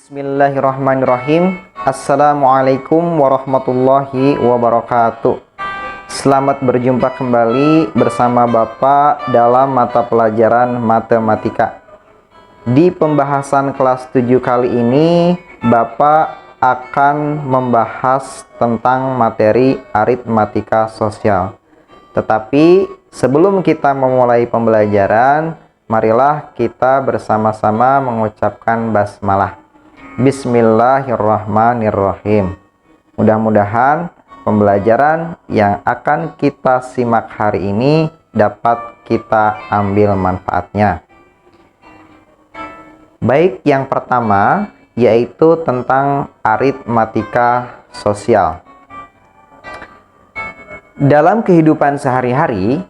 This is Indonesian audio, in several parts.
Bismillahirrahmanirrahim. Assalamualaikum warahmatullahi wabarakatuh. Selamat berjumpa kembali bersama Bapak dalam mata pelajaran matematika. Di pembahasan kelas 7 kali ini, Bapak akan membahas tentang materi aritmatika sosial. Tetapi sebelum kita memulai pembelajaran, marilah kita bersama-sama mengucapkan basmalah. Bismillahirrahmanirrahim. Mudah-mudahan pembelajaran yang akan kita simak hari ini dapat kita ambil manfaatnya. Baik, yang pertama yaitu tentang aritmatika sosial. Dalam kehidupan sehari-hari,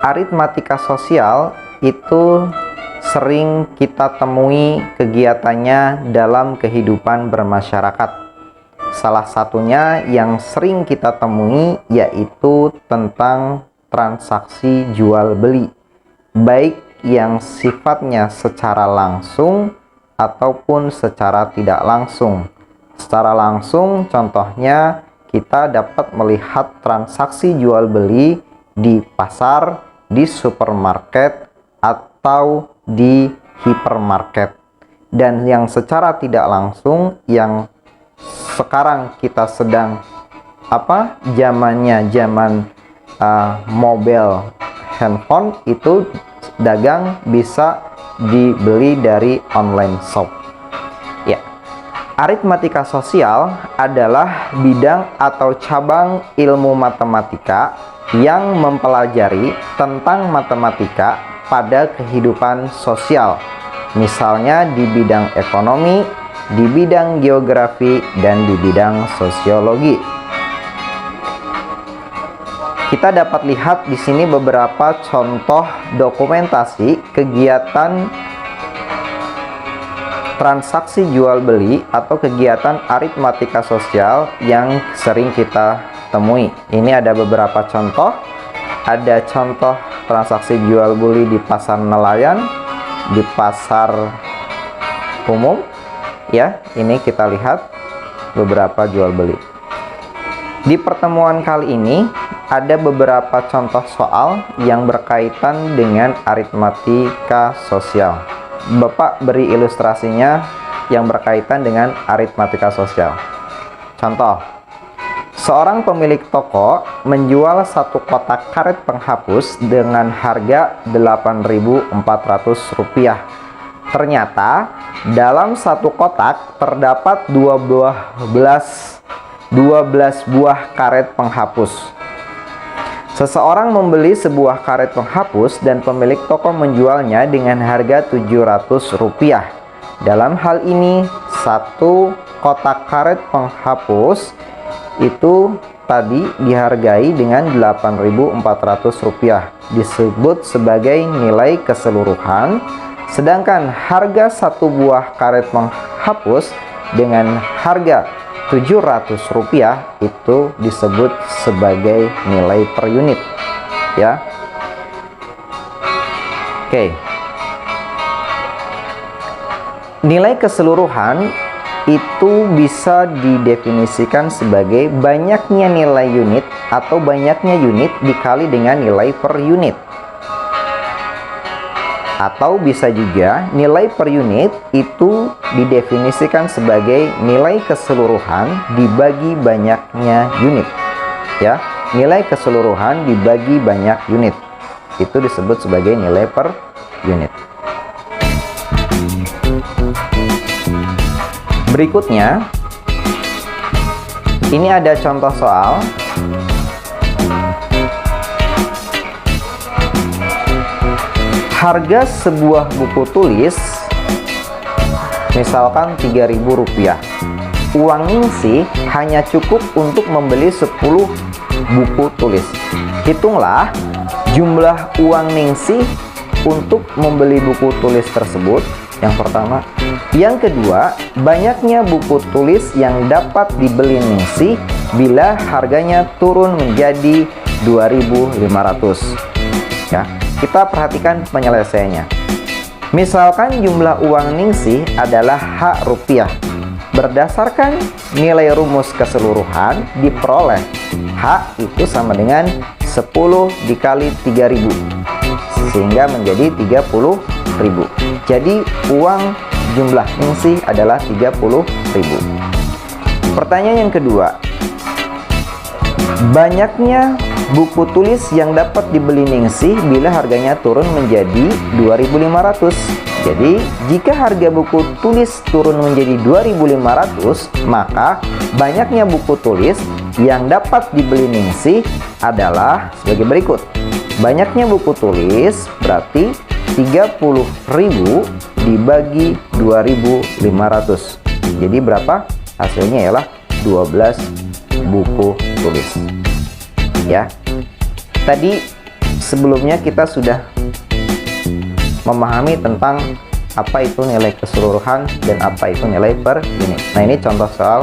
aritmatika sosial itu sering kita temui kegiatannya dalam kehidupan bermasyarakat. Salah satunya yang sering kita temui yaitu tentang transaksi jual beli, baik yang sifatnya secara langsung ataupun secara tidak langsung. Secara langsung, contohnya kita dapat melihat transaksi jual beli di pasar, di supermarket, atau di hipermarket. Dan yang secara tidak langsung, yang sekarang kita sedang zaman mobile handphone, itu dagang bisa dibeli dari online shop. Ya, aritmatika sosial adalah bidang atau cabang ilmu matematika yang mempelajari tentang matematika pada kehidupan sosial, misalnya di bidang ekonomi, di bidang geografi, dan di bidang sosiologi. Kita dapat lihat di sini beberapa contoh dokumentasi kegiatan transaksi jual beli atau kegiatan aritmatika sosial yang sering kita temui. Ini ada beberapa contoh. Ada contoh transaksi jual beli di pasar nelayan, di pasar umum. Ya, ini kita lihat beberapa jual beli. Di pertemuan kali ini ada beberapa contoh soal yang berkaitan dengan aritmatika sosial. Bapak beri ilustrasinya yang berkaitan dengan aritmatika sosial. Contoh, seorang pemilik toko menjual satu kotak karet penghapus dengan harga Rp8.400. Ternyata dalam satu kotak terdapat 12 buah karet penghapus. Seseorang membeli sebuah karet penghapus dan pemilik toko menjualnya dengan harga Rp700. Dalam hal ini, satu kotak karet penghapus itu tadi dihargai dengan Rp8.400, disebut sebagai nilai keseluruhan, sedangkan harga satu buah karet penghapus dengan harga Rp700 itu disebut sebagai nilai per unit, ya. Oke. Nilai keseluruhan itu bisa didefinisikan sebagai banyaknya nilai unit atau banyaknya unit dikali dengan nilai per unit. Atau bisa juga nilai per unit itu didefinisikan sebagai nilai keseluruhan dibagi banyaknya unit. Ya, nilai keseluruhan dibagi banyak unit. Itu disebut sebagai nilai per unit. Berikutnya, ini ada contoh soal. Harga sebuah buku tulis misalkan Rp3.000. Uang ningsih hanya cukup untuk membeli 10 buku tulis. Hitunglah jumlah uang ningsih untuk membeli buku tulis tersebut. Yang pertama. Yang kedua, banyaknya buku tulis yang dapat dibeli ningsih bila harganya turun menjadi 2.500. Ya, kita perhatikan penyelesaiannya. Misalkan jumlah uang ningsih adalah H rupiah. Berdasarkan nilai rumus keseluruhan diperoleh H itu sama dengan 10 dikali 3.000 sehingga menjadi 30.000. Jadi uang jumlah ningsih adalah 30.000. Pertanyaan yang kedua, banyaknya buku tulis yang dapat dibeli ningsih bila harganya turun menjadi 2.500. Jadi, jika harga buku tulis turun menjadi 2.500, maka banyaknya buku tulis yang dapat dibeli ningsih adalah sebagai berikut. Banyaknya buku tulis berarti 30.000 dibagi 2.500. Jadi berapa? Hasilnya ialah 12 buku tulis. Ya. Tadi sebelumnya kita sudah memahami tentang apa itu nilai keseluruhan dan apa itu nilai per unit. Nah, ini contoh soal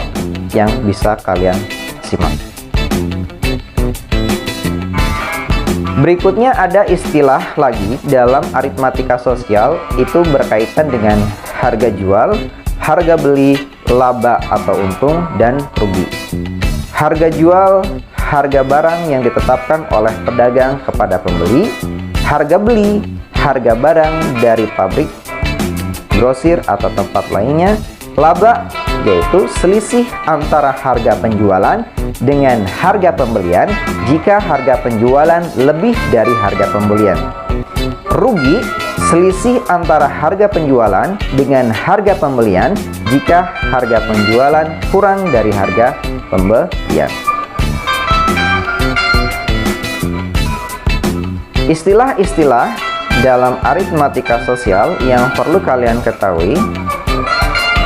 yang bisa kalian simak. Berikutnya ada istilah lagi dalam aritmatika sosial, itu berkaitan dengan harga jual, harga beli, laba atau untung, dan rugi. Harga jual, harga barang yang ditetapkan oleh pedagang kepada pembeli. Harga beli, harga barang dari pabrik, grosir atau tempat lainnya. Laba yaitu selisih antara harga penjualan dengan harga pembelian jika harga penjualan lebih dari harga pembelian. Rugi selisih antara harga penjualan dengan harga pembelian jika harga penjualan kurang dari harga pembelian. Istilah-istilah dalam aritmatika sosial yang perlu kalian ketahui,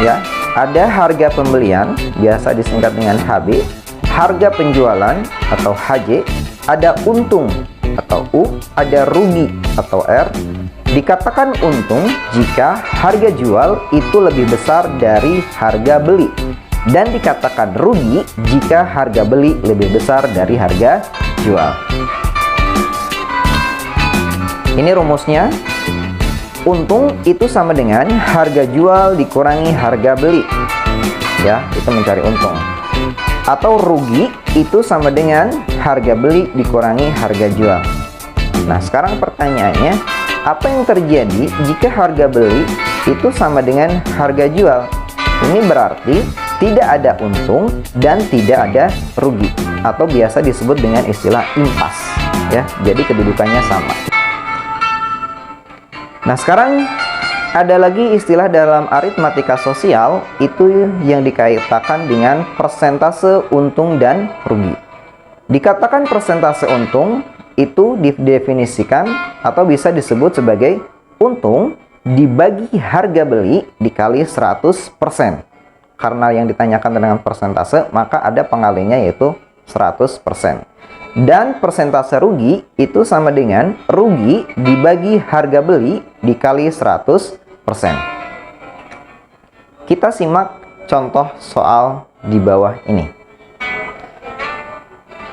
ya, ada harga pembelian biasa disingkat dengan HB, harga penjualan atau HJ, ada untung atau U, ada rugi atau R. Dikatakan untung jika harga jual itu lebih besar dari harga beli, dan dikatakan rugi jika harga beli lebih besar dari harga jual. Ini rumusnya. Untung itu sama dengan harga jual dikurangi harga beli. Ya, itu mencari untung. Atau rugi itu sama dengan harga beli dikurangi harga jual. Nah, sekarang pertanyaannya, apa yang terjadi jika harga beli itu sama dengan harga jual? Ini berarti tidak ada untung dan tidak ada rugi, atau biasa disebut dengan istilah impas. Ya, jadi kedudukannya sama. Nah, sekarang ada lagi istilah dalam aritmatika sosial, itu yang dikaitkan dengan persentase untung dan rugi. Dikatakan persentase untung itu didefinisikan atau bisa disebut sebagai untung dibagi harga beli dikali 100%. Karena yang ditanyakan dengan persentase, maka ada pengalinya yaitu 100%. Dan persentase rugi itu sama dengan rugi dibagi harga beli dikali 100%. Kita simak contoh soal di bawah ini.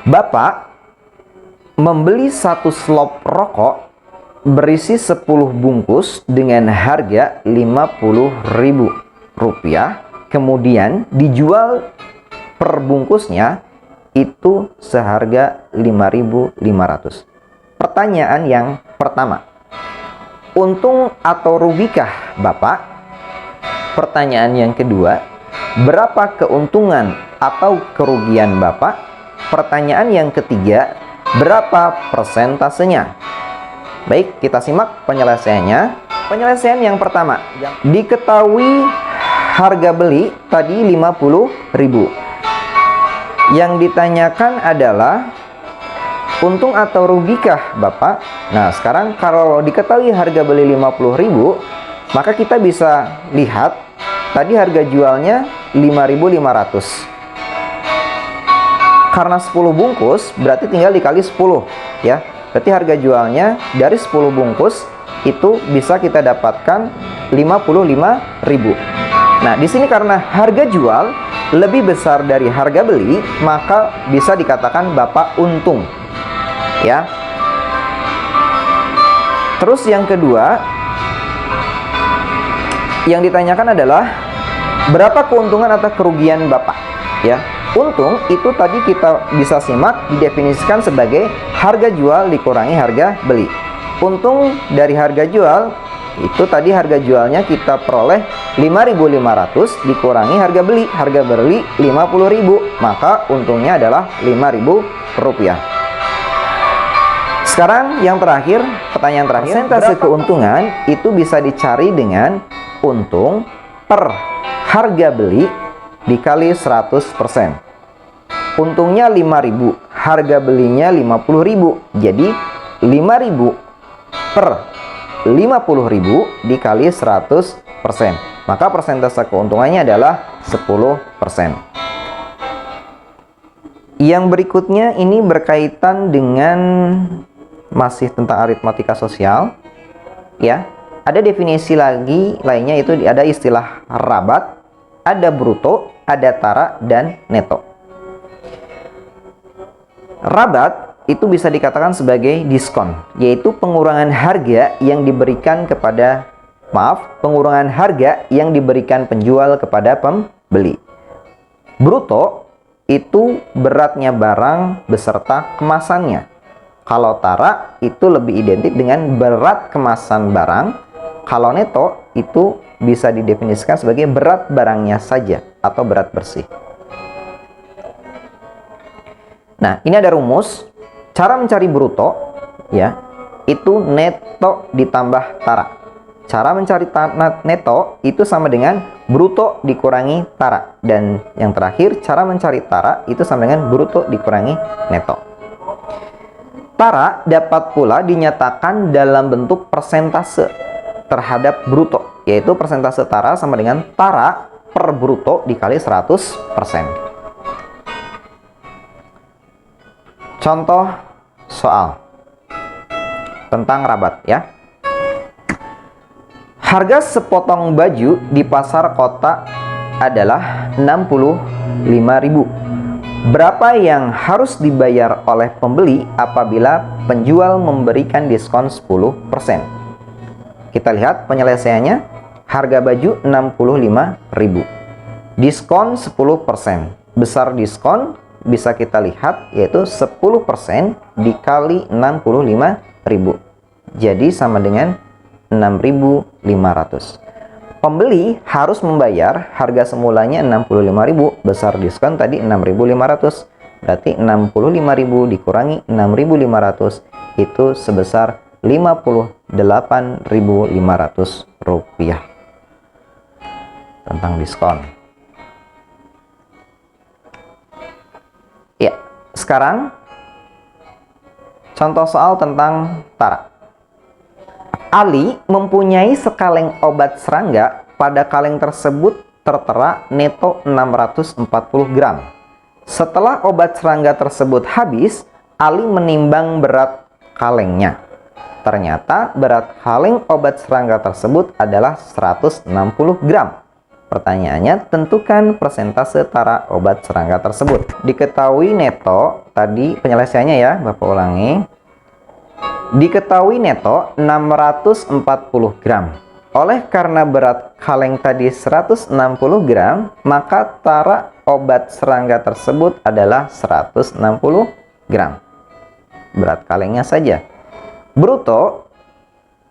Bapak membeli satu slop rokok berisi 10 bungkus dengan harga Rp50.000. Kemudian dijual per bungkusnya itu seharga 5.500. Pertanyaan yang pertama, untung atau rugikah Bapak? Pertanyaan yang kedua, berapa keuntungan atau kerugian Bapak? Pertanyaan yang ketiga, berapa persentasenya? Baik, kita simak penyelesaiannya. Penyelesaian yang pertama, diketahui harga beli tadi 50.000. Yang ditanyakan adalah untung atau rugikah Bapak? Nah, sekarang kalau diketahui harga beli 50.000, maka kita bisa lihat tadi harga jualnya 5.500. Karena 10 bungkus berarti tinggal dikali 10, ya. Berarti harga jualnya dari 10 bungkus itu bisa kita dapatkan 55.000. Nah, di sini karena harga jual lebih besar dari harga beli, maka bisa dikatakan Bapak untung. Ya. Terus yang kedua, Yang ditanyakan adalah berapa keuntungan atau kerugian Bapak, ya. Untung itu tadi kita bisa simak didefinisikan sebagai harga jual dikurangi harga beli. Untung dari harga jual itu tadi harga jualnya kita peroleh 5.500 dikurangi harga beli. Harga beli 50.000, maka untungnya adalah 5.000 rupiah. Sekarang yang terakhir, pertanyaan terakhir, persentase keuntungan itu bisa dicari dengan untung per harga beli dikali 100%. Untungnya 5.000, harga belinya 50.000. Jadi 5.000 per 50.000 dikali 100%. Maka persentase keuntungannya adalah 10%. Yang berikutnya ini berkaitan dengan masih tentang aritmatika sosial, ya. Ada definisi lagi lainnya, itu ada istilah rabat, ada bruto, ada tara, dan neto. Rabat itu bisa dikatakan sebagai diskon, yaitu pengurangan harga yang diberikan kepada pengurangan harga yang diberikan penjual kepada pembeli. Bruto itu beratnya barang beserta kemasannya. Kalau tara itu lebih identik dengan berat kemasan barang. Kalau neto itu bisa didefinisikan sebagai berat barangnya saja atau berat bersih. Nah, ini ada rumus. Cara mencari bruto, ya, itu neto ditambah tara. Cara mencari neto itu sama dengan bruto dikurangi tara. Dan yang terakhir, cara mencari tara itu sama dengan bruto dikurangi neto. Tara dapat pula dinyatakan dalam bentuk persentase terhadap bruto, yaitu persentase tara sama dengan tara per bruto dikali 100%. Contoh soal tentang rabat, ya. Harga sepotong baju di pasar kota adalah 65.000. Berapa yang harus dibayar oleh pembeli apabila penjual memberikan diskon 10%? Kita lihat penyelesaiannya. Harga baju 65.000. Diskon 10%. Besar diskon bisa kita lihat yaitu 10% dikali 65.000. Jadi sama dengan 6.500. Pembeli harus membayar harga semulanya 65.000, besar diskon tadi 6.500. Berarti 65.000 dikurangi 6.500 itu sebesar 58.500 rupiah. Tentang diskon. Ya, sekarang contoh soal tentang tara. Ali mempunyai sekaleng obat serangga. Pada kaleng tersebut tertera neto 640 gram. Setelah obat serangga tersebut habis, Ali menimbang berat kalengnya. Ternyata berat kaleng obat serangga tersebut adalah 160 gram. Pertanyaannya, tentukan persentase tara obat serangga tersebut. Diketahui neto, tadi penyelesaiannya ya, Bapak ulangi. Diketahui neto 640 gram. Oleh karena berat kaleng tadi 160 gram, maka tara obat serangga tersebut adalah 160 gram. Berat kalengnya saja. Bruto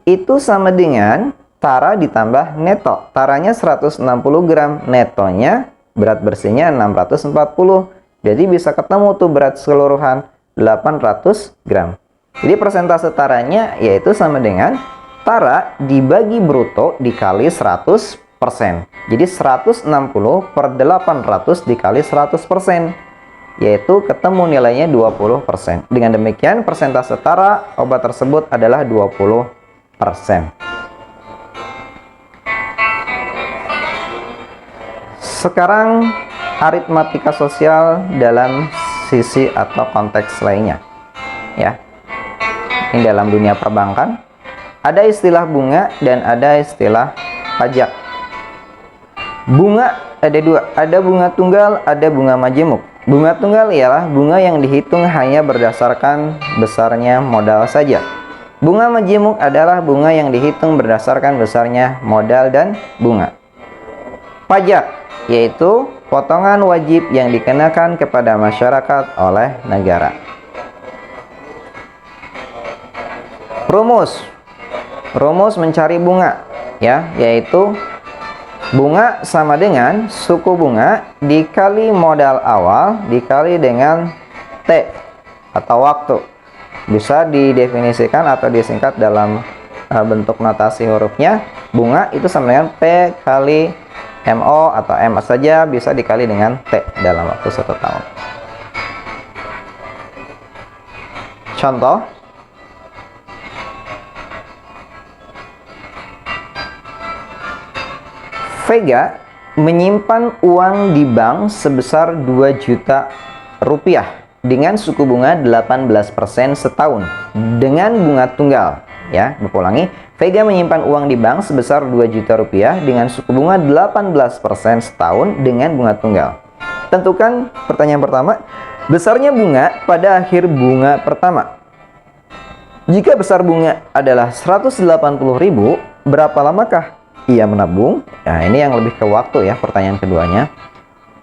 itu sama dengan tara ditambah neto. Taranya 160 gram, netonya berat bersihnya 640. Jadi bisa ketemu tuh berat keseluruhan 800 gram. Jadi persentase taranya yaitu sama dengan tara dibagi bruto dikali 100%. Jadi 160 per 800 dikali 100%. Yaitu ketemu nilainya 20%. Dengan demikian persentase tara obat tersebut adalah 20%. Sekarang aritmatika sosial dalam sisi atau konteks lainnya, ya. Ini dalam dunia perbankan ada istilah bunga dan ada istilah pajak. Bunga ada dua, ada bunga tunggal, ada bunga majemuk. Bunga tunggal ialah bunga yang dihitung hanya berdasarkan besarnya modal saja. Bunga majemuk adalah bunga yang dihitung berdasarkan besarnya modal dan bunga. Pajak, yaitu potongan wajib yang dikenakan kepada masyarakat oleh negara. Rumus mencari bunga, ya, yaitu bunga sama dengan suku bunga dikali modal awal dikali dengan T atau waktu. Bisa didefinisikan atau disingkat dalam bentuk notasi hurufnya. Bunga itu sama dengan P kali MO atau M saja bisa dikali dengan T dalam waktu 1 tahun. Contoh, Vega menyimpan uang di bank sebesar 2 juta rupiah dengan suku bunga 18% setahun dengan bunga tunggal. Ya, Bapak ulangi. Vega menyimpan uang di bank sebesar 2 juta rupiah dengan suku bunga 18% setahun dengan bunga tunggal. Tentukan pertanyaan pertama, besarnya bunga pada akhir bunga pertama. Jika besar bunga adalah 180.000, berapa lamakah ia menabung? Nah, ini yang lebih ke waktu ya, pertanyaan keduanya.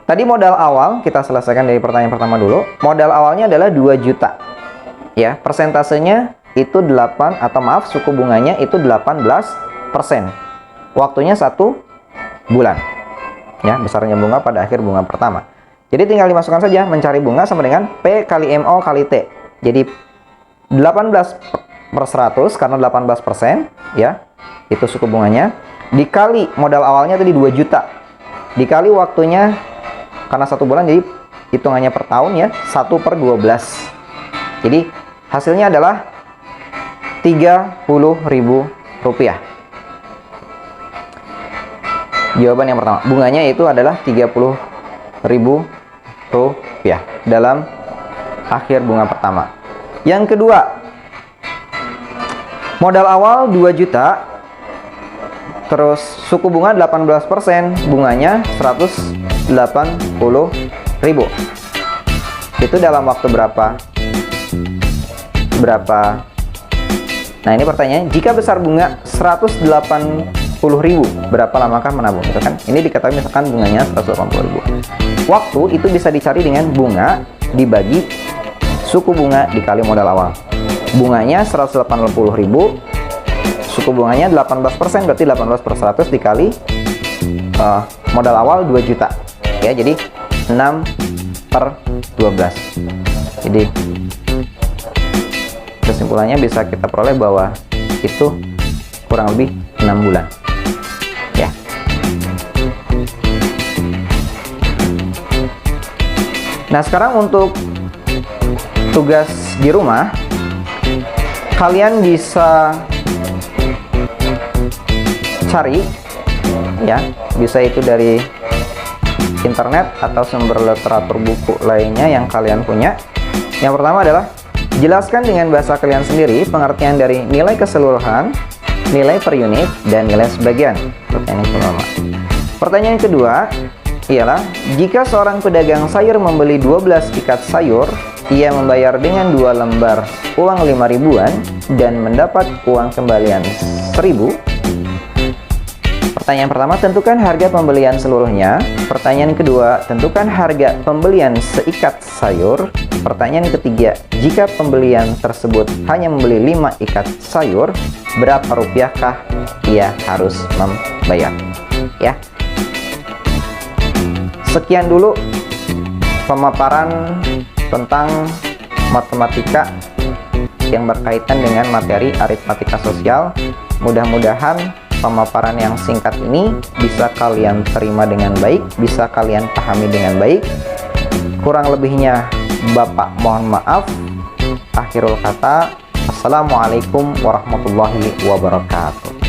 Tadi modal awal kita selesaikan dari pertanyaan pertama dulu. Modal awalnya adalah 2 juta. Ya, persentasenya itu 8 atau maaf, suku bunganya itu 18%. Waktunya 1 bulan. Ya, besarnya bunga pada akhir bunga pertama. Jadi tinggal dimasukkan saja, mencari bunga sama dengan P kali MO kali T. Jadi 18/100 karena 18%, ya. Itu suku bunganya. Dikali modal awalnya tadi 2 juta. Dikali waktunya karena 1 bulan, jadi hitungannya per tahun ya, 1/12. Jadi hasilnya adalah 30.000 rupiah. Jawaban yang pertama, bunganya itu adalah 30.000 rupiah dalam akhir bunga pertama. Yang kedua, modal awal 2 juta, terus suku bunga 18%, bunganya 180.000. Itu dalam waktu berapa? Nah, ini pertanyaannya, jika besar bunga 180.000, berapa lamakah menabung? Itu kan, ini diketahui misalkan bunganya 180.000. Waktu itu bisa dicari dengan bunga dibagi suku bunga dikali modal awal. Bunganya 180.000, suku bunganya 18%, berarti 18/100 dikali modal awal 2 juta. Ya, jadi 6/12. Jadi kesimpulannya bisa kita peroleh bahwa itu kurang lebih 6 bulan. Ya. Nah, sekarang untuk tugas di rumah, kalian bisa cari, ya, bisa itu dari internet atau sumber literatur buku lainnya yang kalian punya. Yang pertama adalah jelaskan dengan bahasa kalian sendiri pengertian dari nilai keseluruhan, nilai per unit, dan nilai sebagian. Pertanyaan pertama. Pertanyaan kedua ialah, jika seorang pedagang sayur membeli 12 ikat sayur, ia membayar dengan 2 lembar uang 5 ribuan dan mendapat uang kembalian 1.000. Pertanyaan pertama, tentukan harga pembelian seluruhnya. Pertanyaan kedua, tentukan harga pembelian seikat sayur. Pertanyaan ketiga, jika pembelian tersebut hanya membeli 5 ikat sayur, berapa rupiahkah ia harus membayar? Ya. Sekian dulu pemaparan tentang matematika yang berkaitan dengan materi aritmatika sosial. Mudah-mudahan pemaparan yang singkat ini bisa kalian terima dengan baik, bisa kalian pahami dengan baik. Kurang lebihnya Bapak mohon maaf. Akhirul kata, assalamualaikum warahmatullahi wabarakatuh.